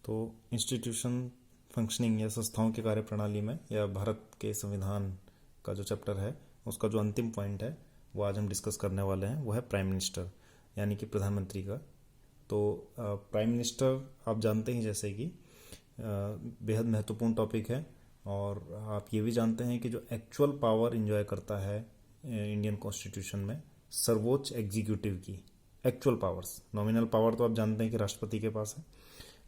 तो institution functioning या संस्थाओं की कार्यप्रणाली में या भारत के संविधान का जो चैप्टर है उसका जो अंतिम पॉइंट है वो आज हम डिस्कस करने वाले हैं। वो है प्राइम मिनिस्टर यानी कि प्रधानमंत्री का। तो प्राइम मिनिस्टर आप जानते हैं जैसे कि बेहद महत्वपूर्ण टॉपिक है, और आप ये भी जानते हैं कि जो एक्चुअल पावर इंजॉय करता है इंडियन कॉन्स्टिट्यूशन में सर्वोच्च एग्जीक्यूटिव की एक्चुअल पावर्स, नॉमिनल पावर तो आप जानते हैं कि राष्ट्रपति के पास है,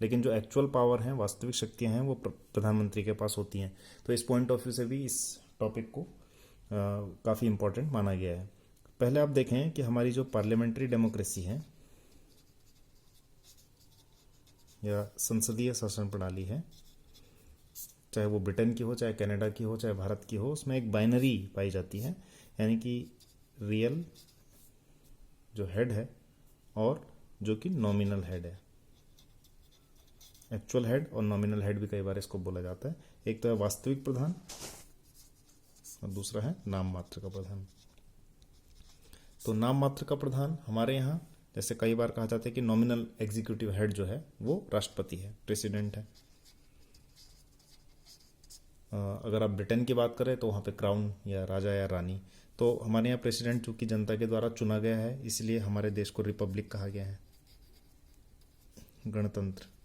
लेकिन जो एक्चुअल पावर हैं, वास्तविक शक्तियां हैं, वो प्रधानमंत्री के पास होती हैं। तो इस पॉइंट ऑफ व्यू से भी इस टॉपिक को काफ़ी इम्पोर्टेंट माना गया है। पहले आप देखें कि हमारी जो पार्लियामेंट्री डेमोक्रेसी है या संसदीय शासन प्रणाली है, चाहे वो ब्रिटेन की हो, चाहे कनाडा की हो, चाहे भारत की हो, उसमें एक बाइनरी पाई जाती है, यानी कि रियल जो हेड है और जो कि नॉमिनल हेड है। एक्चुअल हेड और नॉमिनल हेड भी कई बार इसको बोला जाता है। एक तो है वास्तविक प्रधान और दूसरा है नाम मात्र का प्रधान। तो नाम मात्र का प्रधान हमारे यहाँ जैसे कई बार कहा जाता है कि नॉमिनल एग्जीक्यूटिव हेड जो है वो राष्ट्रपति है, प्रेसिडेंट है। अगर आप ब्रिटेन की बात करें तो वहाँ पे क्राउन या राजा या रानी। तो हमारे यहाँ प्रेसिडेंट चूंकि जनता के द्वारा चुना गया है, इसलिए हमारे देश को रिपब्लिक कहा गया है, गणतंत्र।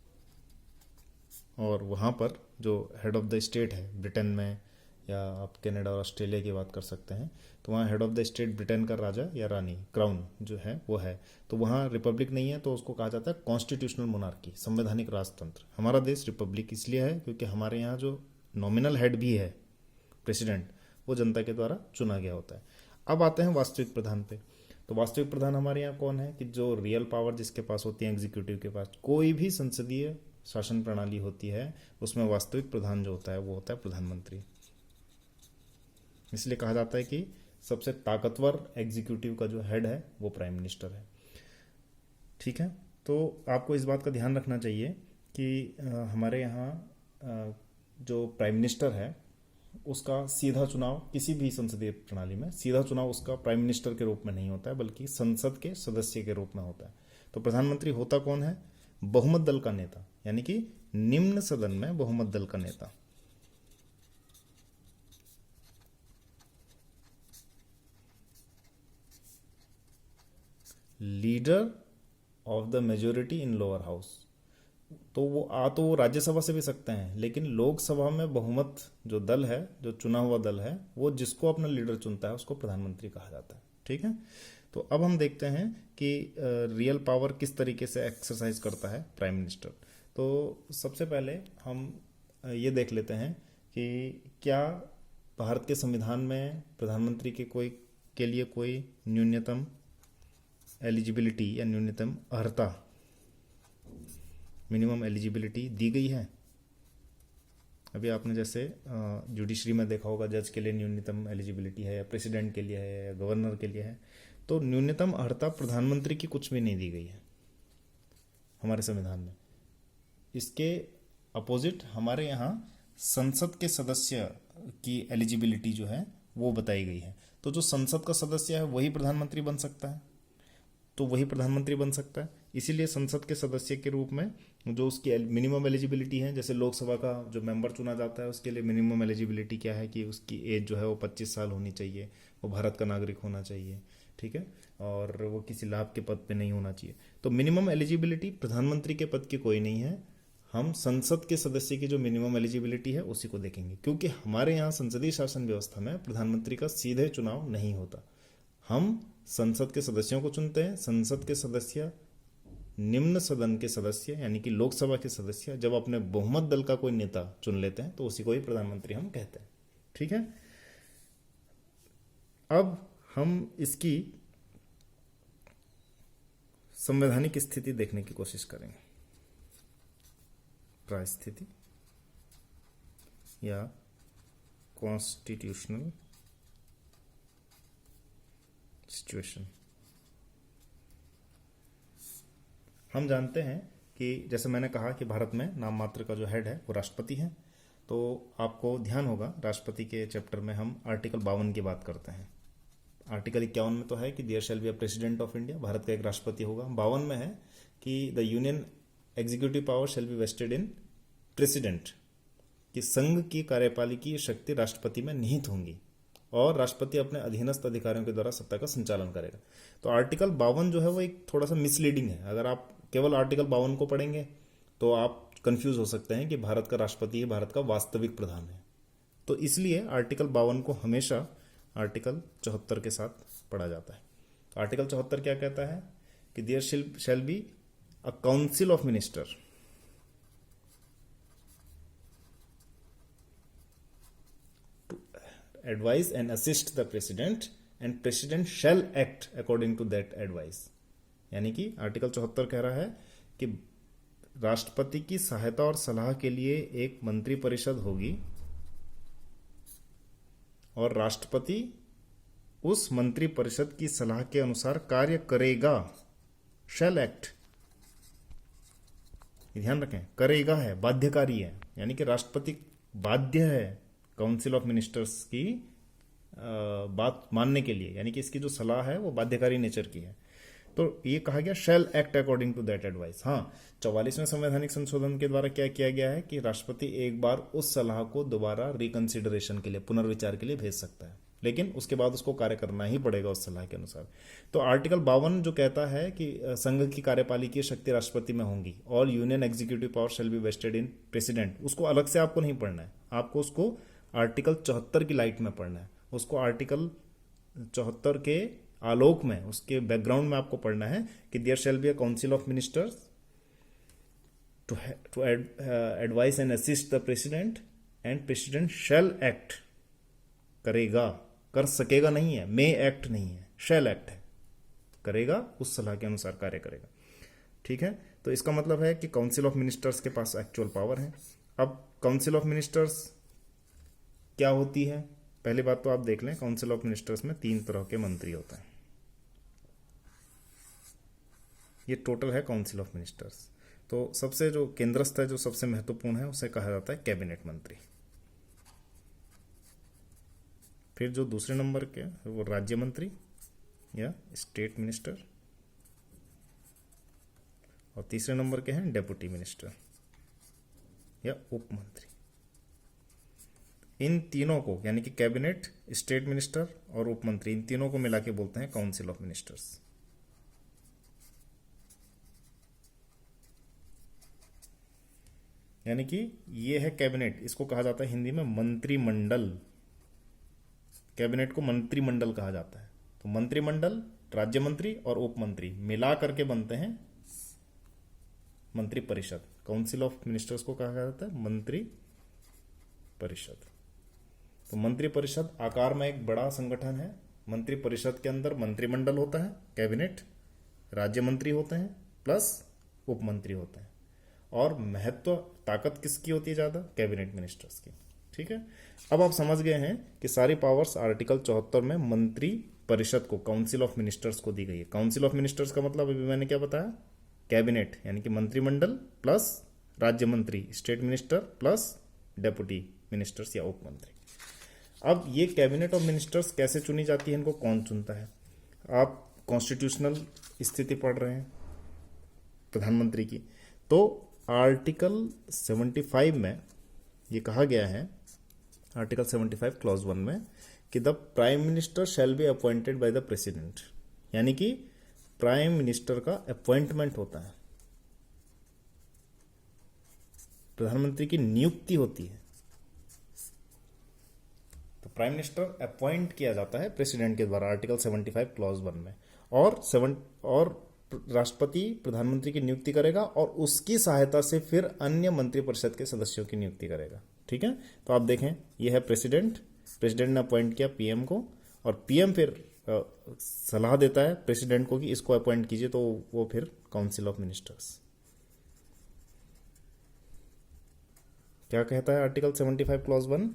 और वहाँ पर जो हेड ऑफ द स्टेट है ब्रिटेन में, या आप कनाडा और ऑस्ट्रेलिया की बात कर सकते हैं, तो वहाँ head of the state Britain का राजा या रानी, क्राउन जो है वो है। तो वहाँ रिपब्लिक नहीं है, तो उसको कहा जाता है कॉन्स्टिट्यूशनल मोनार्की, संवैधानिक राजतंत्र। हमारा देश रिपब्लिक इसलिए है क्योंकि हमारे यहाँ जो नॉमिनल हेड भी है प्रेसिडेंट, वो जनता के द्वारा चुना गया होता है। अब आते हैं वास्तविक प्रधान पे। तो वास्तविक प्रधान हमारे यहाँ कौन है कि जो रियल पावर जिसके पास होती है एग्जीक्यूटिव के पास, कोई भी संसदीय शासन प्रणाली होती है उसमें वास्तविक प्रधान जो होता है वो होता है प्रधानमंत्री। इसलिए कहा जाता है कि सबसे ताकतवर एग्जीक्यूटिव का जो हेड है वो प्राइम मिनिस्टर है। ठीक है, तो आपको इस बात का ध्यान रखना चाहिए कि हमारे यहाँ जो प्राइम मिनिस्टर है उसका सीधा चुनाव किसी भी संसदीय प्रणाली में सीधा चुनाव उसका प्राइम मिनिस्टर के रूप में नहीं होता है, बल्कि संसद के सदस्य के रूप में होता है। तो प्रधानमंत्री होता कौन है? बहुमत दल का नेता, यानी कि निम्न सदन में बहुमत दल का नेता। Leader of the majority in lower house. तो वो राज्यसभा से भी सकते हैं, लेकिन लोकसभा में बहुमत जो दल है, जो चुना हुआ दल है, वो जिसको अपना लीडर चुनता है उसको प्रधानमंत्री कहा जाता है। ठीक है, तो अब हम देखते हैं कि रियल पावर किस तरीके से एक्सरसाइज करता है प्राइम मिनिस्टर। तो सबसे पहले हम ये देख लेते हैं कि क्या भारत के संविधान में प्रधानमंत्री के लिए कोई न्यूनतम एलिजिबिलिटी या न्यूनतम अर्हता, मिनिमम एलिजिबिलिटी दी गई है। अभी आपने जैसे जुडिशरी में देखा होगा, जज के लिए न्यूनतम एलिजिबिलिटी है, या प्रेसिडेंट के लिए है, या गवर्नर के लिए है। तो न्यूनतम अर्हता प्रधानमंत्री की कुछ भी नहीं दी गई है हमारे संविधान में। इसके अपोजिट हमारे यहाँ संसद के सदस्य की एलिजिबिलिटी जो है वो बताई गई है। तो जो संसद का सदस्य है वही प्रधानमंत्री बन सकता है, तो वही प्रधानमंत्री बन सकता है। इसीलिए संसद के सदस्य के रूप में जो उसकी मिनिमम एलिजिबिलिटी है, जैसे लोकसभा का जो मेंबर चुना जाता है उसके लिए मिनिमम एलिजिबिलिटी क्या है कि उसकी एज जो है वो 25 साल होनी चाहिए, वो भारत का नागरिक होना चाहिए। ठीक है, और वो किसी लाभ के पद पे नहीं होना चाहिए। तो मिनिमम एलिजिबिलिटी प्रधानमंत्री के पद की कोई नहीं है, हम संसद के सदस्य की जो मिनिमम एलिजिबिलिटी है उसी को देखेंगे, क्योंकि हमारे यहाँ संसदीय शासन व्यवस्था में प्रधानमंत्री का सीधे चुनाव नहीं होता। हम संसद के सदस्यों को चुनते हैं। संसद के सदस्य निम्न सदन के सदस्य यानी कि लोकसभा के सदस्य जब अपने बहुमत दल का कोई नेता चुन लेते हैं तो उसी को ही प्रधानमंत्री हम कहते हैं। ठीक है, अब हम इसकी संवैधानिक स्थिति देखने की कोशिश करेंगे, परिस्थिति या कॉन्स्टिट्यूशनल सिचुएशन। हम जानते हैं कि जैसे मैंने कहा कि भारत में नाम मात्र का जो हेड है वो राष्ट्रपति है। तो आपको ध्यान होगा राष्ट्रपति के चैप्टर में हम आर्टिकल 52 की बात करते हैं। आर्टिकल 51 में तो है कि there shall be a president of India, Bharat का एक राष्ट्रपति होगा। 52 में है कि the union executive power shall be vested in president, कि संघ की कार्यपालिकी शक्ति राष्ट्रपति में निहित होंगी और राष्ट्रपति अपने अधीनस्थ अधिकारियों के द्वारा सत्ता का संचालन करेगा। तो आर्टिकल 52 जो है वो एक थोड़ा सा मिसलीडिंग है। अगर आप केवल आर्टिकल 52 को पढ़ेंगे तो आप कंफ्यूज हो सकते हैं कि भारत का राष्ट्रपति ही भारत का वास्तविक प्रधान है। तो इसलिए आर्टिकल 52 को हमेशा आर्टिकल 74 के साथ पढ़ा जाता है। तो आर्टिकल 74 क्या कहता है कि there shall be a council of minister advise and assist the president and president shall act according to that advice। यानी कि आर्टिकल 74 कह रहा है कि राष्ट्रपति की सहायता और सलाह के लिए एक मंत्री परिषद होगी और राष्ट्रपति उस मंत्री परिषद की सलाह के अनुसार कार्य करेगा। shall act, ध्यान रखें, करेगा है, बाध्यकारी है, यानी कि राष्ट्रपति बाध्य है काउंसिल ऑफ मिनिस्टर्स की बात मानने के लिए, यानी कि इसकी जो सलाह है वो बाध्यकारी नेचर की है। तो ये कहा गया shall act according to that advice. हाँ, 44वें संवैधानिक संशोधन के द्वारा क्या किया गया है कि राष्ट्रपति एक बार उस सलाह को दोबारा रिकंसिडरेशन के लिए, पुनर्विचार के लिए भेज सकता है, लेकिन उसके बाद उसको कार्य करना ही पड़ेगा उस सलाह के अनुसार। तो आर्टिकल 52 जो कहता है कि संघ की कार्यपालिकीय शक्ति राष्ट्रपति में होंगी और union executive power shall be vested in president, उसको अलग से आपको नहीं पढ़ना है, आपको उसको आर्टिकल 74 की लाइट में पढ़ना है। उसको आर्टिकल 74 के आलोक में, उसके बैकग्राउंड में आपको पढ़ना है कि there shall be a council of ministers to advise and assist the president and president shall act, करेगा, कर सकेगा नहीं है, मे एक्ट नहीं है, शैल एक्ट है, करेगा, उस सलाह के अनुसार कार्य करेगा। ठीक है, तो इसका मतलब है कि काउंसिल ऑफ मिनिस्टर्स के पास एक्चुअल पावर है। अब काउंसिल ऑफ मिनिस्टर्स क्या होती है, पहली बात तो आप देख लें, काउंसिल ऑफ मिनिस्टर्स में 3 तरह के मंत्री होते हैं। ये टोटल है काउंसिल ऑफ मिनिस्टर्स। तो सबसे जो केंद्रस्थ है, जो सबसे महत्वपूर्ण है, उसे कहा जाता है कैबिनेट मंत्री। फिर जो दूसरे नंबर के वो राज्य मंत्री या स्टेट मिनिस्टर, और तीसरे नंबर के हैं डेप्यूटी मिनिस्टर या उप मंत्री। इन तीनों को, यानी कि कैबिनेट, स्टेट मिनिस्टर और उप मंत्री, इन तीनों को मिला के बोलते हैं काउंसिल ऑफ मिनिस्टर्स। यानी कि ये है कैबिनेट, इसको कहा जाता है हिंदी में मंत्रिमंडल। कैबिनेट को मंत्रिमंडल कहा जाता है। तो मंत्रिमंडल, राज्य मंत्री और उप मंत्री मिला करके बनते हैं मंत्री परिषद। काउंसिल ऑफ मिनिस्टर्स को कहा जाता है मंत्री परिषद। तो मंत्री परिषद आकार में एक बड़ा संगठन है। मंत्री परिषद के अंदर मंत्रिमंडल होता है, कैबिनेट, राज्य मंत्री होते हैं प्लस उप मंत्री होते हैं, और महत्व, ताकत किसकी होती है ज्यादा, कैबिनेट मिनिस्टर्स की। ठीक है, अब आप समझ गए हैं कि सारी पावर्स आर्टिकल 74 में मंत्री परिषद को, काउंसिल ऑफ मिनिस्टर्स को दी गई है। काउंसिल ऑफ मिनिस्टर्स का मतलब अभी मैंने क्या बताया, कैबिनेट यानी कि मंत्रिमंडल प्लस राज्य मंत्री, state minister plus deputy ministers या उप मंत्री। अब ये कैबिनेट ऑफ मिनिस्टर्स कैसे चुनी जाती है, इनको कौन चुनता है? आप कॉन्स्टिट्यूशनल स्थिति पढ़ रहे हैं प्रधानमंत्री की, तो आर्टिकल 75 में ये कहा गया है, आर्टिकल 75 क्लॉज 1 में, कि the prime minister shall be appointed by the president, यानी कि प्राइम मिनिस्टर का अपॉइंटमेंट होता है, प्रधानमंत्री की नियुक्ति होती है। तो प्राइम मिनिस्टर अपॉइंट किया जाता है प्रेसिडेंट के द्वारा आर्टिकल 75 क्लॉज 1 में, और राष्ट्रपति प्रधानमंत्री की नियुक्ति करेगा और उसकी सहायता से फिर अन्य मंत्रिपरिषद के सदस्यों की नियुक्ति करेगा। ठीक है, तो आप देखें, यह है प्रेसिडेंट ने अपॉइंट किया पीएम को, और पीएम फिर सलाह देता है प्रेसिडेंट को कि इसको अपॉइंट कीजिए, तो वो फिर काउंसिल ऑफ मिनिस्टर्स। क्या कहता है आर्टिकल 75 क्लॉज 1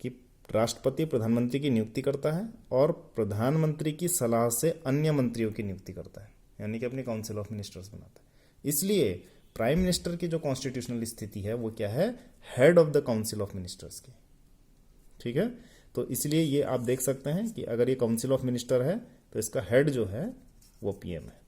कि राष्ट्रपति प्रधानमंत्री की नियुक्ति करता है और प्रधानमंत्री की सलाह से अन्य मंत्रियों की नियुक्ति करता है, यानी कि अपनी काउंसिल ऑफ मिनिस्टर्स बनाता है। इसलिए प्राइम मिनिस्टर की जो कॉन्स्टिट्यूशनल स्थिति है वो क्या है, head of the council of ministers की। ठीक है, तो इसलिए ये आप देख सकते हैं कि अगर ये काउंसिल ऑफ मिनिस्टर है तो इसका हेड जो है वो पीएम है,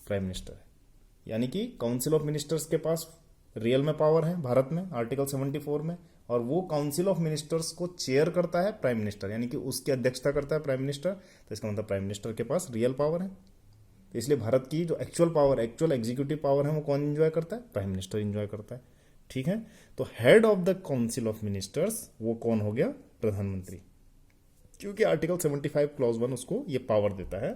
प्राइम मिनिस्टर है। यानी कि काउंसिल ऑफ मिनिस्टर्स के पास रियल में पावर है भारत में आर्टिकल 74 में, और वो काउंसिल ऑफ मिनिस्टर्स को चेयर करता है प्राइम मिनिस्टर, यानी कि उसकी अध्यक्षता करता है प्राइम मिनिस्टर। तो इसका मतलब प्राइम मिनिस्टर के पास रियल पावर है। तो इसलिए भारत की जो actual power, actual executive power है, वो कौन एंजॉय करता है? प्राइम मिनिस्टर एंजॉय करता है। ठीक है, तो head of the council of ministers वो कौन हो गया? प्रधानमंत्री, क्योंकि आर्टिकल 75 क्लॉज 1 उसको ये पावर देता है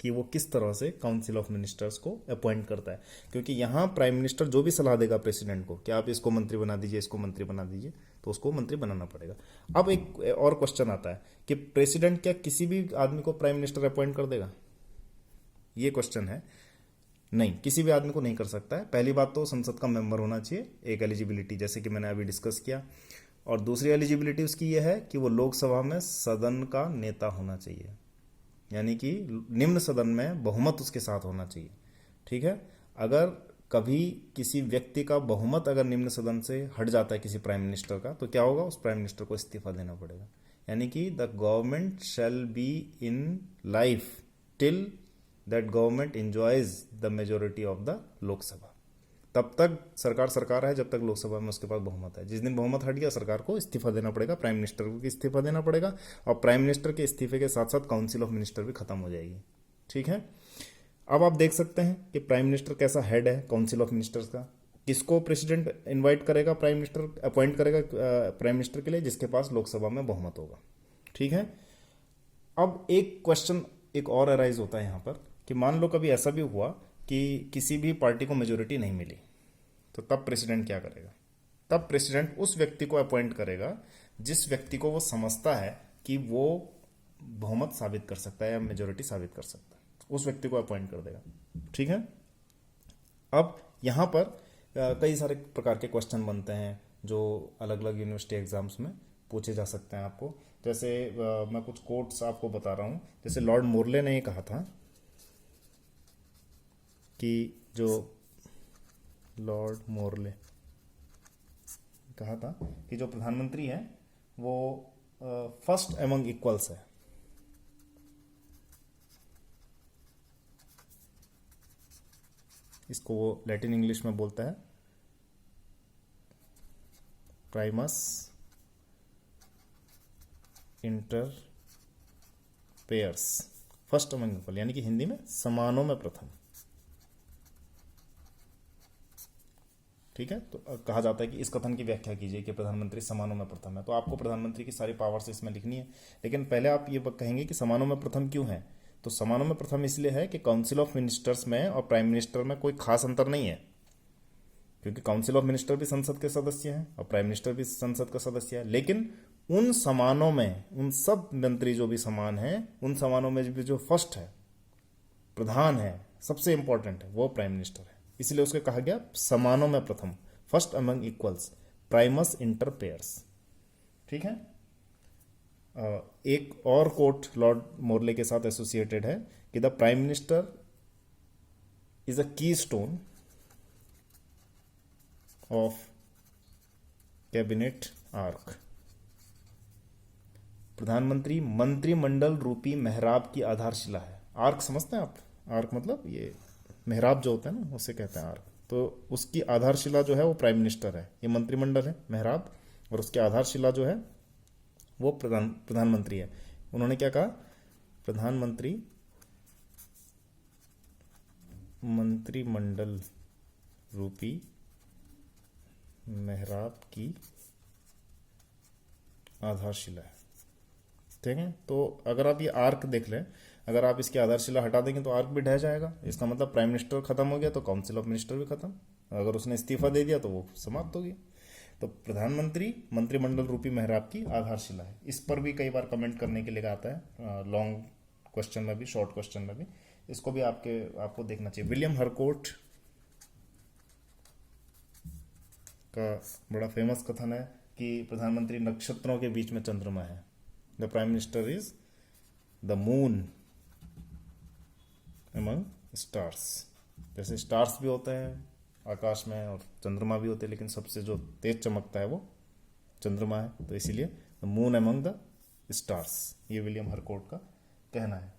कि वो किस तरह से काउंसिल ऑफ मिनिस्टर्स को अपॉइंट करता है। क्योंकि यहाँ प्राइम मिनिस्टर जो भी सलाह देगा प्रेसिडेंट को कि आप इसको मंत्री बना दीजिए, इसको मंत्री बना दीजिए, तो उसको मंत्री बनाना पड़ेगा। अब एक और क्वेश्चन आता है कि प्रेसिडेंट क्या किसी भी आदमी को प्राइम मिनिस्टर अपॉइंट कर देगा? ये क्वेश्चन है। नहीं, किसी भी आदमी को नहीं कर सकता है। पहली बात तो संसद का मेंबर होना चाहिए, एक एलिजिबिलिटी जैसे कि मैंने अभी डिस्कस किया। और दूसरी एलिजिबिलिटी उसकी ये है कि वो लोकसभा में सदन का नेता होना चाहिए, यानी कि निम्न सदन में बहुमत उसके साथ होना चाहिए। ठीक है, अगर कभी किसी व्यक्ति का बहुमत अगर निम्न सदन से हट जाता है किसी प्राइम मिनिस्टर का, तो क्या होगा? उस प्राइम मिनिस्टर को इस्तीफा देना पड़ेगा। यानी कि the government shall be in life till that government enjoys the majority of the Lok Sabha. तब तक सरकार सरकार है जब तक लोकसभा में उसके पास बहुमत है। जिस दिन बहुमत हट गया, सरकार को इस्तीफा देना पड़ेगा, प्राइम मिनिस्टर को इस्तीफा देना पड़ेगा, और प्राइम मिनिस्टर के इस्तीफे के साथ साथ काउंसिल ऑफ मिनिस्टर भी खत्म हो जाएगी। ठीक है, अब आप देख सकते हैं कि प्राइम मिनिस्टर कैसा हेड है काउंसिल ऑफ मिनिस्टर्स का। किसको प्रेसिडेंट इन्वाइट करेगा? प्राइम मिनिस्टर अपॉइंट करेगा प्राइम मिनिस्टर के लिए जिसके पास लोकसभा में बहुमत होगा। ठीक है, अब एक क्वेश्चन एक और अराइज होता है यहाँ पर कि मान लो कभी ऐसा भी हुआ कि किसी भी पार्टी को मेजोरिटी नहीं मिली, तो तब प्रेसिडेंट क्या करेगा? तब प्रेसिडेंट उस व्यक्ति को अपॉइंट करेगा जिस व्यक्ति को वो समझता है कि वो बहुमत साबित कर सकता है या मेजोरिटी साबित कर सकता है, उस व्यक्ति को अपॉइंट कर देगा। ठीक है, अब यहाँ पर कई सारे प्रकार के क्वेश्चन बनते हैं जो अलग अलग यूनिवर्सिटी एग्जाम्स में पूछे जा सकते हैं आपको। जैसे मैं कुछ कोट्स आपको बता रहा हूँ। जैसे लॉर्ड मोरले ने ये कहा था कि जो लॉर्ड मोरले कहा था कि जो प्रधानमंत्री है वो फर्स्ट एमंग इक्वल्स है। इसको वो लैटिन इंग्लिश में बोलता है Primus inter pairs, first among equal, यानी कि हिंदी में समानों में प्रथम। ठीक है, तो कहा जाता है कि इस कथन की व्याख्या कीजिए कि प्रधानमंत्री समानों में प्रथम है। तो आपको प्रधानमंत्री की सारी पावर्स इसमें लिखनी है, लेकिन पहले आप ये कहेंगे कि समानों में प्रथम क्यों है। तो समानों में प्रथम इसलिए है कि काउंसिल ऑफ मिनिस्टर्स में और प्राइम मिनिस्टर में कोई खास अंतर नहीं है, क्योंकि काउंसिल ऑफ मिनिस्टर भी संसद के सदस्य हैं और प्राइम मिनिस्टर भी संसद का सदस्य है। लेकिन उन समानों में उन सब मंत्री जो भी समान हैं, उन समानों में भी जो फर्स्ट है, प्रधान है, सबसे इंपॉर्टेंट है, वो प्राइम मिनिस्टर है। इसलिए उसके कहा गया समानों में प्रथम, first among equals, Primus inter pairs. ठीक है, एक और कोट लॉर्ड मोरले के साथ एसोसिएटेड है कि the prime minister is a की स्टोन ऑफ कैबिनेट आर्क। प्रधानमंत्री मंत्रिमंडल रूपी मेहराब की आधारशिला है। आर्क समझते हैं आप? आर्क मतलब ये मेहराब जो होता है ना, उसे कहते हैं आर्क। तो उसकी आधारशिला जो है वो प्राइम मिनिस्टर है, ये मंत्रिमंडल है मेहराब, और उसकी आधारशिला जो है वो प्रधानमंत्री है। उन्होंने क्या कहा? प्रधानमंत्री मंत्रिमंडल रूपी मेहराब की आधारशिला है। ठीक है, तो अगर आप ये आर्क देख लें, अगर आप इसकी आधारशिला हटा देंगे तो आर्क भी ढह जाएगा। इसका मतलब प्राइम मिनिस्टर खत्म हो गया तो काउंसिल ऑफ मिनिस्टर भी खत्म, अगर उसने इस्तीफा दे दिया तो वो समाप्त हो गई। तो प्रधानमंत्री मंत्रिमंडल रूपी मेहराब की आधारशिला है। इस पर भी कई बार कमेंट करने के लिए आता है, लॉन्ग क्वेश्चन में भी, शॉर्ट क्वेश्चन में भी। इसको भी आपको देखना चाहिए। विलियम हरकोर्ट का बड़ा फेमस कथन है कि प्रधानमंत्री नक्षत्रों के बीच में चंद्रमा है। The prime minister is the moon among stars. जैसे स्टार्स भी होते हैं आकाश में और चंद्रमा भी होते हैं, लेकिन सबसे जो तेज चमकता है वो चंद्रमा है, तो इसीलिए the moon among the stars, ये विलियम हरकोर्ट का कहना है।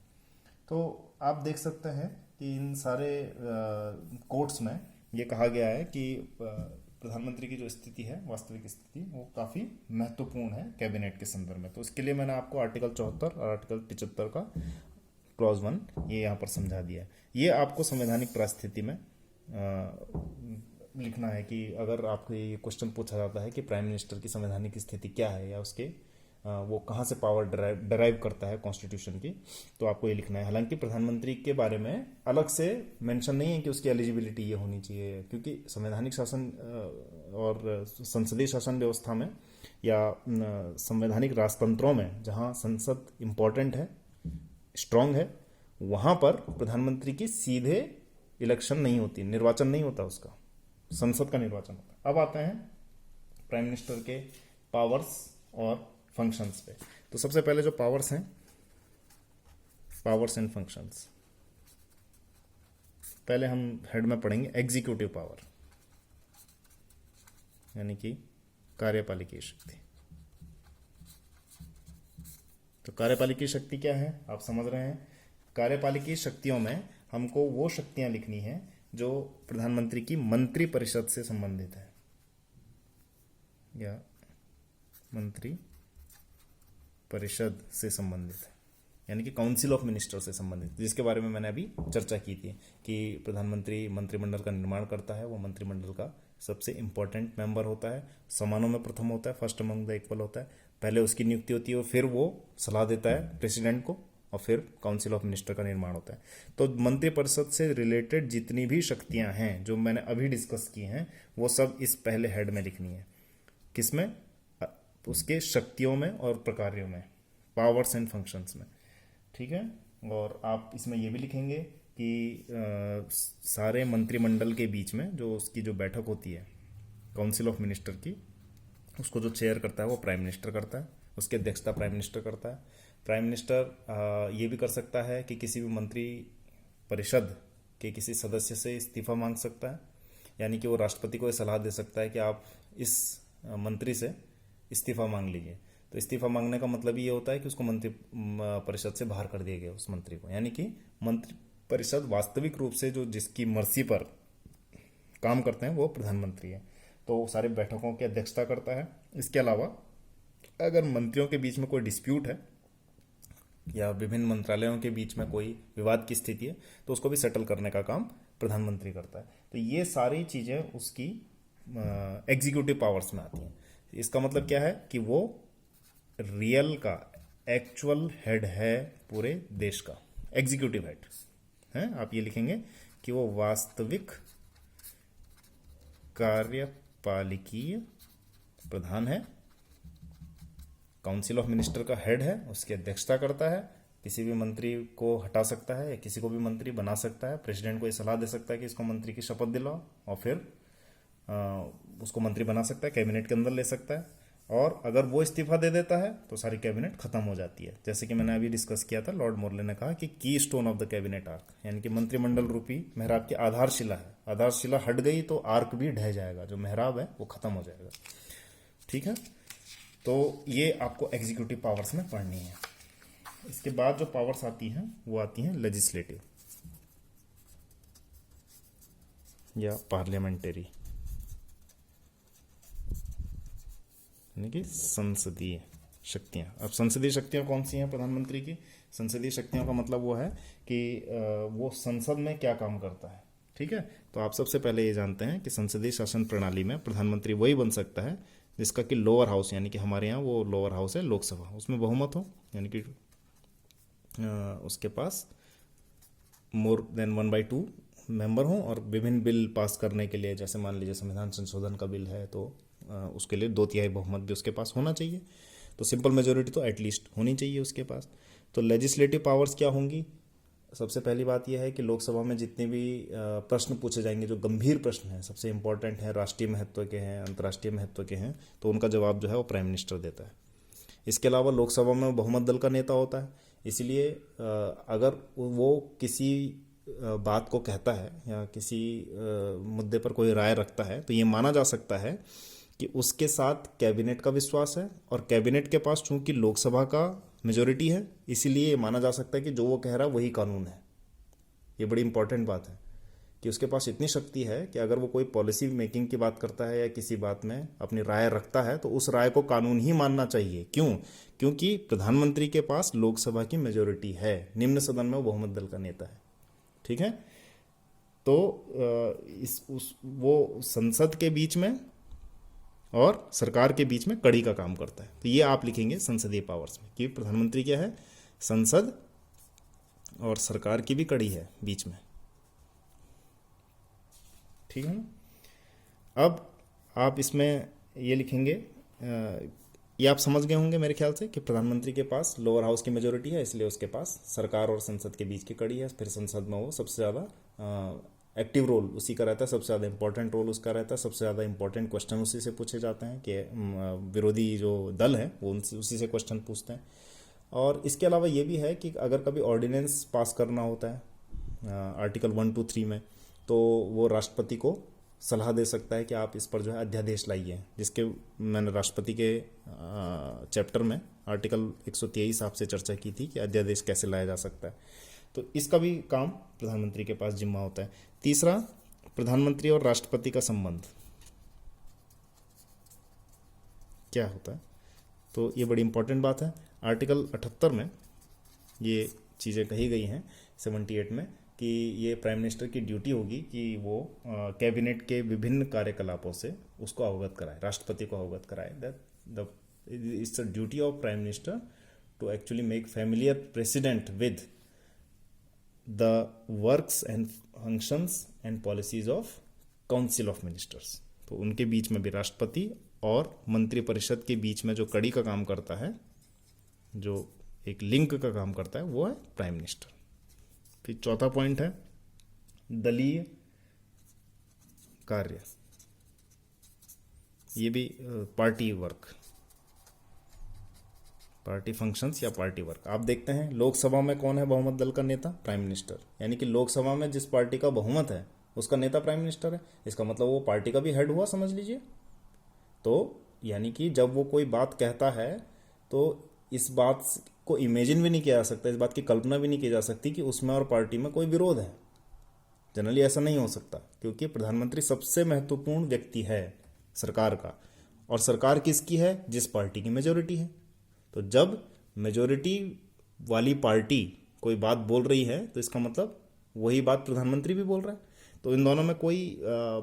तो आप देख सकते हैं कि इन सारे कोर्ट्स में ये कहा गया है कि प्रधानमंत्री की जो स्थिति है, वास्तविक स्थिति, वो काफ़ी महत्वपूर्ण है कैबिनेट के संदर्भ में। तो इसके लिए मैंने आपको आर्टिकल 74 और आर्टिकल 75 का क्लॉज 1 ये यहाँ पर समझा दिया है। ये आपको संवैधानिक परिस्थिति में लिखना है कि अगर आपको ये क्वेश्चन पूछा जाता है कि प्राइम मिनिस्टर की संवैधानिक स्थिति क्या है, या उसके वो कहाँ से पावर डराइव करता है कॉन्स्टिट्यूशन की, तो आपको ये लिखना है। हालांकि प्रधानमंत्री के बारे में अलग से मेंशन नहीं है कि उसकी एलिजिबिलिटी ये होनी चाहिए, क्योंकि संवैधानिक शासन और संसदीय शासन व्यवस्था में या संवैधानिक राजतंत्रों में जहाँ संसद इम्पोर्टेंट है, स्ट्रांग है, वहाँ पर प्रधानमंत्री की सीधे इलेक्शन नहीं होती, निर्वाचन नहीं होता, उसका संसद का निर्वाचन होता है। अब आते हैं प्राइम मिनिस्टर के पावर्स और फंक्शंस पे। तो सबसे पहले जो पावर्स हैं, पावर्स एंड फंक्शंस, पहले हम हेड में पढ़ेंगे एग्जीक्यूटिव पावर, यानी कि कार्यपालिकी शक्ति। तो कार्यपालिकी शक्ति क्या है, आप समझ रहे हैं। कार्यपालिकी शक्तियों में हमको वो शक्तियां लिखनी है जो प्रधानमंत्री की मंत्री परिषद से संबंधित है, या मंत्री परिषद से संबंधित है, यानी कि काउंसिल ऑफ मिनिस्टर से संबंधित, जिसके बारे में मैंने अभी चर्चा की थी कि प्रधानमंत्री मंत्रिमंडल का निर्माण करता है। वो मंत्रिमंडल का सबसे इंपॉर्टेंट मेंबर होता है, समानों में प्रथम होता है, फर्स्ट अमंग द इक्वल होता है। पहले उसकी नियुक्ति होती है, फिर वो सलाह देता है प्रेसिडेंट को, और फिर काउंसिल ऑफ मिनिस्टर का निर्माण होता है। तो मंत्रिपरिषद से रिलेटेड जितनी भी शक्तियां हैं जो मैंने अभी डिस्कस की हैं, वो सब इस पहले हेड में लिखनी है। किसमें? उसके शक्तियों में और प्रकार्यों में, पावर्स एंड फंक्शंस में, ठीक है। और आप इसमें ये भी लिखेंगे कि सारे मंत्रिमंडल के बीच में जो उसकी जो बैठक होती है काउंसिल ऑफ मिनिस्टर की, उसको जो चेयर करता है वो प्राइम मिनिस्टर करता है, उसकी अध्यक्षता प्राइम मिनिस्टर करता है। प्राइम मिनिस्टर ये भी कर सकता है कि किसी भी मंत्री परिषद के किसी सदस्य से इस्तीफा मांग सकता है, यानी कि वो राष्ट्रपति को सलाह दे सकता है कि आप इस मंत्री से इस्तीफा मांग लीजिए। तो इस्तीफा मांगने का मतलब ये होता है कि उसको मंत्री परिषद से बाहर कर दिया गया उस मंत्री को, यानी कि मंत्री परिषद वास्तविक रूप से जो जिसकी मर्जी पर काम करते हैं वो प्रधानमंत्री है। तो सारे बैठकों की अध्यक्षता करता है। इसके अलावा अगर मंत्रियों के बीच में कोई डिस्प्यूट है या विभिन्न मंत्रालयों के बीच में कोई विवाद की स्थिति है, तो उसको भी सेटल करने का काम प्रधानमंत्री करता है। तो ये सारी चीज़ें उसकी एग्जीक्यूटिव पावर्स में आती हैं। इसका मतलब क्या है कि वो रियल का एक्चुअल हेड है पूरे देश का, एग्जीक्यूटिव हेड है। आप ये लिखेंगे कि वो वास्तविक कार्यपालिकीय प्रधान है, काउंसिल ऑफ मिनिस्टर का हेड है, उसकी अध्यक्षता करता है, किसी भी मंत्री को हटा सकता है या किसी को भी मंत्री बना सकता है, प्रेसिडेंट को ये सलाह दे सकता है कि इसको मंत्री की शपथ दिलाओ, और फिर उसको मंत्री बना सकता है, कैबिनेट के अंदर ले सकता है। और अगर वो इस्तीफा दे देता है तो सारी कैबिनेट खत्म हो जाती है। जैसे कि मैंने अभी डिस्कस किया था, लॉर्ड मोरले ने कहा कि की stone of the cabinet arc, यानी कि मंत्रिमंडल रूपी मेहराब की आधारशिला है। आधारशिला हट गई तो आर्क भी ढह जाएगा, जो मेहराब है वो खत्म हो जाएगा, ठीक है। तो ये आपको एग्जीक्यूटिव पावर्स में पढ़नी है। इसके बाद जो पावर्स आती हैं वो आती हैं लेजिस्लेटिव या पार्लियामेंटरी, यानी कि संसदीय शक्तियाँ। अब संसदीय शक्तियाँ कौन सी हैं प्रधानमंत्री की? संसदीय शक्तियों का मतलब वो है कि वो संसद में क्या काम करता है, ठीक है। तो आप सबसे पहले ये जानते हैं कि संसदीय शासन प्रणाली में प्रधानमंत्री वही बन सकता है जिसका कि लोअर हाउस, यानी कि हमारे यहाँ वो लोअर हाउस है लोकसभा, उसमें बहुमत हो, यानी कि उसके पास मोर देन 1/2 मेंबर हों, और विभिन्न बिल पास करने के लिए, जैसे मान लीजिए संविधान संशोधन का बिल है तो उसके लिए 2/3 बहुमत भी उसके पास होना चाहिए। तो सिंपल मेजोरिटी तो एटलीस्ट होनी चाहिए उसके पास। तो लेजिस्लेटिव पावर्स क्या होंगी? सबसे पहली बात यह है कि लोकसभा में जितने भी प्रश्न पूछे जाएंगे, जो गंभीर प्रश्न हैं, सबसे इंपॉर्टेंट हैं, राष्ट्रीय महत्व के हैं, अंतर्राष्ट्रीय महत्व के हैं, तो उनका जवाब जो है वो प्राइम मिनिस्टर देता है। इसके अलावा लोकसभा में बहुमत दल का नेता होता है, इसलिए अगर वो किसी बात को कहता है या किसी मुद्दे पर कोई राय रखता है, तो ये माना जा सकता है कि उसके साथ कैबिनेट का विश्वास है, और कैबिनेट के पास चूंकि लोकसभा का मेजोरिटी है, इसीलिए ये माना जा सकता है कि जो वो कह रहा है वही कानून है। ये बड़ी इंपॉर्टेंट बात है कि उसके पास इतनी शक्ति है कि अगर वो कोई पॉलिसी मेकिंग की बात करता है या किसी बात में अपनी राय रखता है तो उस राय को कानून ही मानना चाहिए। क्यों? क्योंकि प्रधानमंत्री के पास लोकसभा की मेजोरिटी है, निम्न सदन में वो बहुमत दल का नेता है। ठीक है, तो वो संसद के बीच में और सरकार के बीच में कड़ी का काम करता है। तो ये आप लिखेंगे संसदीय पावर्स में कि प्रधानमंत्री क्या है, संसद और सरकार की भी कड़ी है बीच में। ठीक है ना। अब आप इसमें ये लिखेंगे, ये आप समझ गए होंगे मेरे ख्याल से कि प्रधानमंत्री के पास लोअर हाउस की मेजोरिटी है, इसलिए उसके पास सरकार और संसद के बीच की कड़ी है। फिर संसद में वो सबसे ज़्यादा एक्टिव रोल उसी का रहता है, सबसे ज़्यादा इंपॉर्टेंट रोल उसका रहता है, सबसे ज़्यादा इंपॉर्टेंट क्वेश्चन उसी से पूछे जाते हैं कि विरोधी जो दल है वो उसी से क्वेश्चन पूछते हैं। और इसके अलावा ये भी है कि अगर कभी ऑर्डिनेंस पास करना होता है आर्टिकल 1, 2, 3 में, तो वो राष्ट्रपति को सलाह दे सकता है कि आप इस पर जो है अध्यादेश लाइए, जिसके मैंने राष्ट्रपति के चैप्टर में आर्टिकल 123 आपसे चर्चा की थी कि अध्यादेश कैसे लाया जा सकता है। तो इसका भी काम प्रधानमंत्री के पास जिम्मा होता है। तीसरा, प्रधानमंत्री और राष्ट्रपति का संबंध क्या होता है, तो ये बड़ी इंपॉर्टेंट बात है। आर्टिकल 78 में ये चीज़ें कही गई हैं, 78 में, कि ये प्राइम मिनिस्टर की ड्यूटी होगी कि वो कैबिनेट के विभिन्न कार्यकलापों से उसको अवगत कराए, राष्ट्रपति को अवगत कराए। That it's the duty of prime minister to actually make familiar president with the works and functions and policies of council of ministers. तो उनके बीच में भी राष्ट्रपति और मंत्रिपरिषद के बीच में जो कड़ी का काम करता है, जो एक लिंक का काम करता है, वो है प्राइम मिनिस्टर। फिर चौथा पॉइंट है दलीय कार्य, ये भी पार्टी वर्क, पार्टी फंक्शंस या पार्टी वर्क। आप देखते हैं लोकसभा में कौन है बहुमत दल का नेता? Prime minister. यानी कि लोकसभा में जिस पार्टी का बहुमत है उसका नेता प्राइम मिनिस्टर है। इसका मतलब वो पार्टी का भी हेड हुआ, समझ लीजिए। तो यानी कि जब वो कोई बात कहता है तो इस बात को इमेजिन भी नहीं किया जा सकता, इस बात की कल्पना भी नहीं की जा सकती कि उसमें और पार्टी में कोई विरोध है। जनरली ऐसा नहीं हो सकता, क्योंकि प्रधानमंत्री सबसे महत्वपूर्ण व्यक्ति है सरकार का, और सरकार किसकी है? जिस पार्टी की मेजोरिटी है। तो जब मेजोरिटी वाली पार्टी कोई बात बोल रही है तो इसका मतलब वही बात प्रधानमंत्री भी बोल रहा है। तो इन दोनों में कोई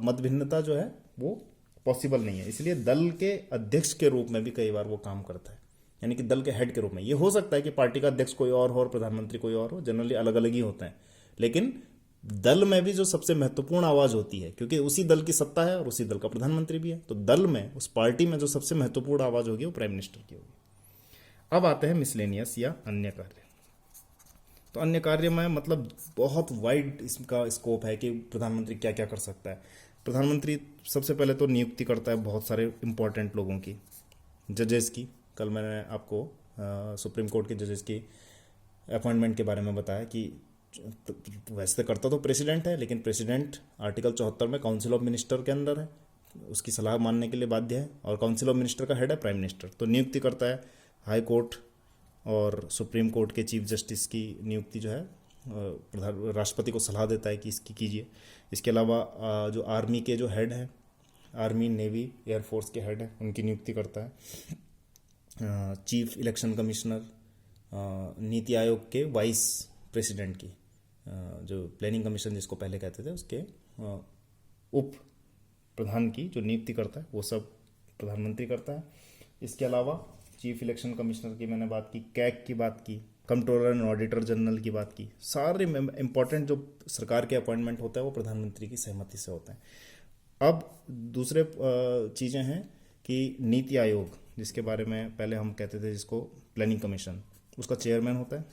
मत भिन्नता जो है वो पॉसिबल नहीं है। इसलिए दल के अध्यक्ष के रूप में भी कई बार वो काम करता है, यानी कि दल के हेड के रूप में। ये हो सकता है कि पार्टी का अध्यक्ष कोई और हो और प्रधानमंत्री कोई और हो, जनरली अलग अलग ही होते हैं, लेकिन दल में भी जो सबसे महत्वपूर्ण आवाज होती है, क्योंकि उसी दल की सत्ता है और उसी दल का प्रधानमंत्री भी है, तो दल में, उस पार्टी में जो सबसे महत्वपूर्ण आवाज होगी वो प्राइम मिनिस्टर की होगी। अब आते हैं मिसलेनियस या अन्य कार्य। तो अन्य कार्य में मतलब बहुत वाइड इसका स्कोप है कि प्रधानमंत्री क्या क्या कर सकता है। प्रधानमंत्री सबसे पहले तो नियुक्ति करता है बहुत सारे इंपॉर्टेंट लोगों की, जजेस की। कल मैंने आपको सुप्रीम कोर्ट के जजेस की अपॉइंटमेंट के बारे में बताया कि वैसे करता तो प्रेसिडेंट है, लेकिन प्रेसिडेंट आर्टिकल 74 में काउंसिल ऑफ मिनिस्टर के अंदर है, उसकी सलाह मानने के लिए बाध्य है, और काउंसिल ऑफ मिनिस्टर का हेड है प्राइम मिनिस्टर। तो नियुक्ति करता है। हाई कोर्ट और सुप्रीम कोर्ट के चीफ जस्टिस की नियुक्ति जो है राष्ट्रपति को सलाह देता है कि इसकी कीजिए। इसके अलावा जो आर्मी के जो हेड हैं, आर्मी, नेवी, एयरफोर्स के हेड हैं, उनकी नियुक्ति करता है। Chief election commissioner, NITI Aayog के वाइस प्रेसिडेंट की, जो प्लानिंग कमीशन जिसको पहले कहते थे, उसके उप प्रधान की जो नियुक्ति करता है वो सब प्रधानमंत्री करता है। इसके अलावा चीफ इलेक्शन कमिश्नर की मैंने बात की, कैग की बात की, कंट्रोलर एंड ऑडिटर जनरल की बात की। सारे इंपॉर्टेंट जो सरकार के अपॉइंटमेंट होता है वो प्रधानमंत्री की सहमति से होता है। अब दूसरे चीज़ें हैं कि नीति आयोग, जिसके बारे में पहले हम कहते थे, जिसको प्लानिंग कमीशन, उसका चेयरमैन होता है।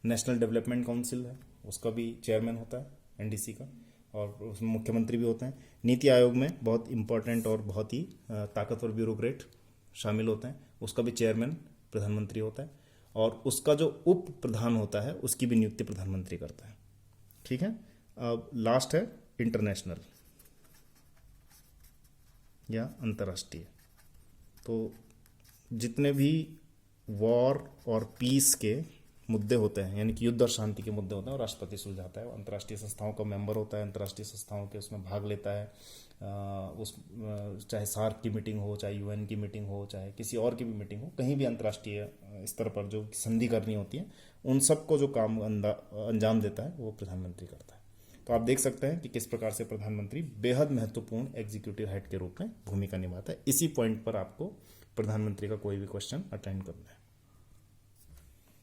नेशनल डेवलपमेंट काउंसिल है, उसका भी चेयरमैन होता है, एनडीसी का, और उसमें मुख्यमंत्री भी होते हैं। नीति आयोग में बहुत इंपॉर्टेंट और बहुत ही ताकतवर ब्यूरोक्रेट शामिल होते हैं, उसका भी चेयरमैन प्रधानमंत्री होता है, और उसका जो उप प्रधान होता है उसकी भी नियुक्ति प्रधानमंत्री करता है। ठीक है। अब लास्ट है इंटरनेशनल या अंतर्राष्ट्रीय। तो जितने भी वॉर और पीस के मुद्दे होते हैं, यानी कि युद्ध और शांति के मुद्दे होते हैं, और राष्ट्रपति सुलझाता है। अंतर्राष्ट्रीय संस्थाओं का मेंबर होता है, अंतर्राष्ट्रीय संस्थाओं के उसमें भाग लेता है। चाहे सार्क की मीटिंग हो, चाहे यूएन की मीटिंग हो, चाहे किसी और की भी मीटिंग हो, कहीं भी अंतर्राष्ट्रीय स्तर पर जो संधि करनी होती है, उन सबको जो काम अंजाम देता है वो प्रधानमंत्री करता है। तो आप देख सकते हैं कि किस प्रकार से प्रधानमंत्री बेहद महत्वपूर्ण एग्जीक्यूटिव हेड के रूप में भूमिका निभाता है। इसी पॉइंट पर आपको प्रधानमंत्री का कोई भी क्वेश्चन अटेंड करना है।